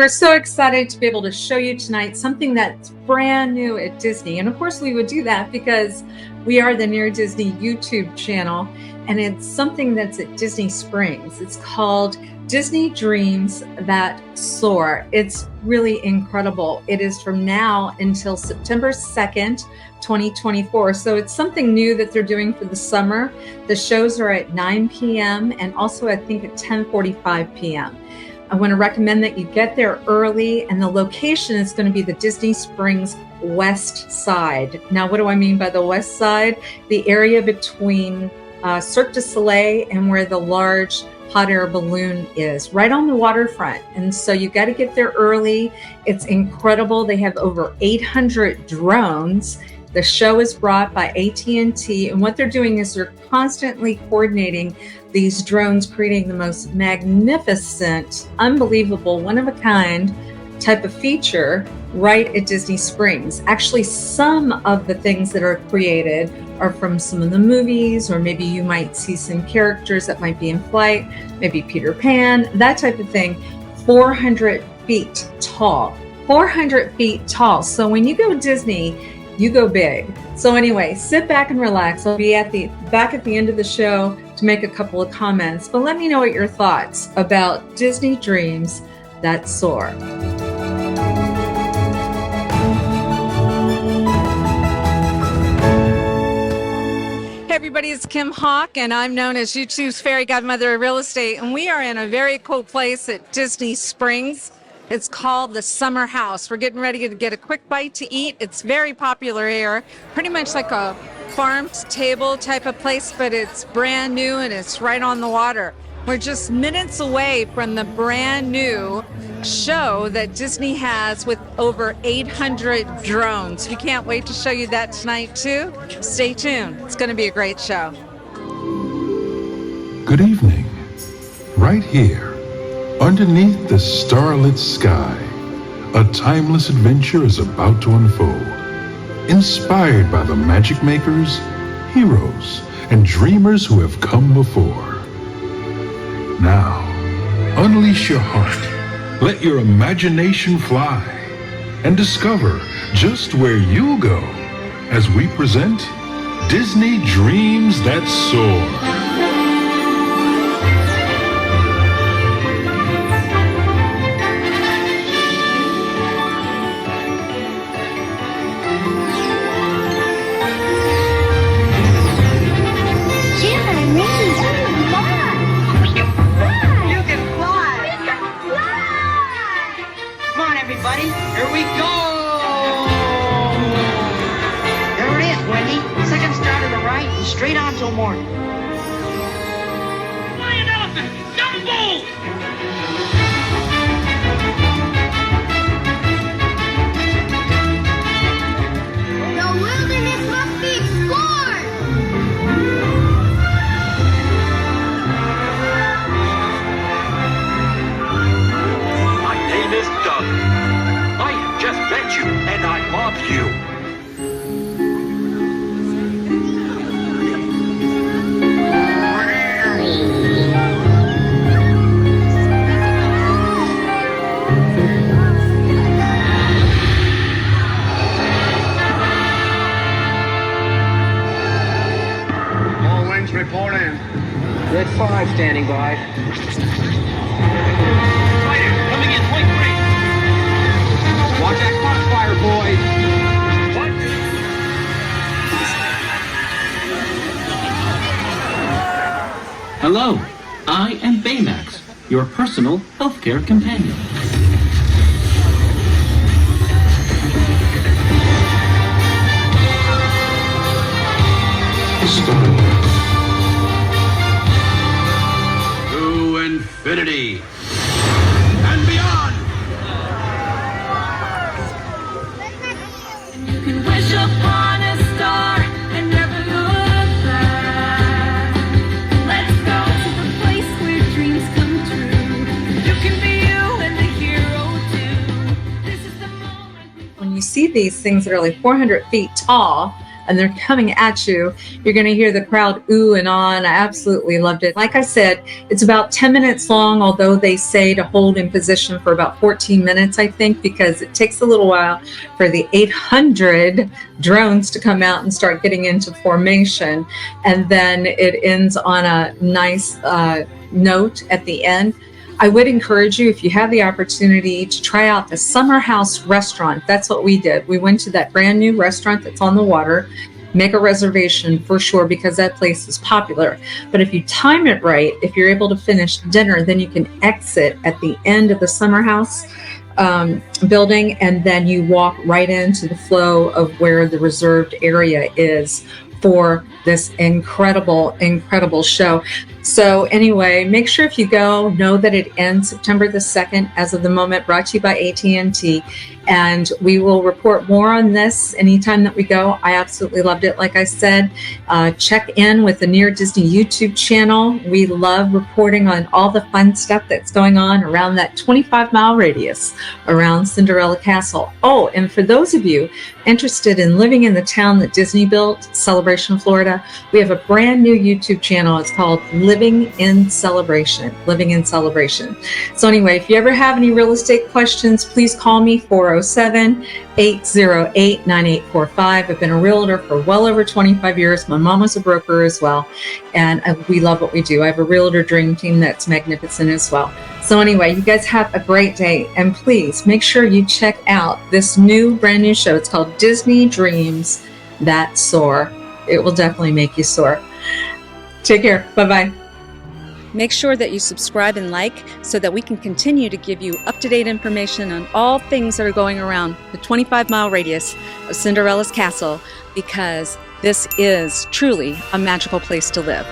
we're so excited to be able to show you tonight something that's brand new at Disney. And of course we would do that because we are the Near Disney YouTube channel, and it's something that's at Disney Springs. It's called Disney Dreams That Soar. It's really incredible. It is from now until September 2nd, 2024. So it's something new that they're doing for the summer. The shows are at 9 p.m. and also I think at 10:45 p.m. I want to recommend that you get there early, and the location is going to be the Disney Springs West Side. Now, what do I mean by the West Side? The area between Cirque de Soleil and where the large hot air balloon is, right on the waterfront. And so you got to get there early. It's incredible. They have over 800 drones. The show is brought by AT&T, and what they're doing is they're constantly coordinating these drones, creating the most magnificent, unbelievable, one-of-a-kind type of feature right at Disney Springs. Actually, some of the things that are created are from some of the movies, or maybe you might see some characters that might be in flight, maybe Peter Pan, that type of thing. 400 feet tall. 400 feet tall. So when you go Disney, you go big. So anyway, sit back and relax. I'll be back at the end of the show to make a couple of comments, but let me know what your thoughts about Disney Dreams That Soar. Hey everybody, it's Kim Hawk, and I'm known as YouTube's fairy godmother of real estate, and we are in a very cool place at Disney Springs. It's called the Summer House. We're getting ready to get a quick bite to eat. It's very popular here, pretty much like a farm to table type of place, but it's brand new and it's right on the water. We're just minutes away from the brand new show that Disney has with over 800 drones. We can't wait to show you that tonight too. Stay tuned. It's going to be a great show. Good evening. Right here, underneath the starlit sky, a timeless adventure is about to unfold. Inspired by the magic makers, heroes, and dreamers who have come before. Now, unleash your heart, let your imagination fly, and discover just where you'll go as we present Disney Dreams That Soar. Everybody, here we go! There it is, Wendy. Second star to the right and straight on till morning. Lion elephant, double! The wilderness must be explored! My name is Doug. I have just met you, and I love you. All wings report in. Red 5 standing by. Fighter, coming in, point 3. Watch that crossfire, boys. What? Hello, I am Baymax, your personal healthcare companion. To infinity and beyond. You can wish upon a star and never look back. Let's go to the place where dreams come true. You can be you and the hero too. This is the moment. When you see these things that are like 400 feet tall, and they're coming at you, you're going to hear the crowd ooh and ah, and I absolutely loved it. Like I said, it's about 10 minutes long, although they say to hold in position for about 14 minutes, I think, because it takes a little while for the 800 drones to come out and start getting into formation. And then it ends on a nice note at the end. I would encourage you, if you have the opportunity, to try out the Summer House restaurant. That's what we did. We went to that brand new restaurant that's on the water. Make a reservation for sure, because that place is popular. But if you time it right, if you're able to finish dinner, then you can exit at the end of the Summer House building, and then you walk right into the flow of where the reserved area is for this incredible show. So anyway, make sure if you go, know that it ends September the 2nd as of the moment, brought to you by AT&T. And we will report more on this anytime that we go. I absolutely loved it. Like I said, check in with the Near Disney YouTube channel. We love reporting on all the fun stuff that's going on around that 25-mile radius around Cinderella Castle. Oh, and for those of you interested in living in the town that Disney built, Celebration, Florida, we have a brand new YouTube channel. It's called Living in Celebration. Living in Celebration. So anyway, if you ever have any real estate questions, please call me 407-808-9845. I've been a realtor for well over 25 years. My mom was a broker as well, and we love what we do. I have a realtor dream team that's magnificent as well. So anyway, you guys have a great day, and please make sure you check out this new brand new show. It's called Disney Dreams That Soar. It will definitely make you soar. Take care. Bye-bye. Make sure that you subscribe and like so that we can continue to give you up-to-date information on all things that are going around the 25-mile radius of Cinderella's castle, because this is truly a magical place to live.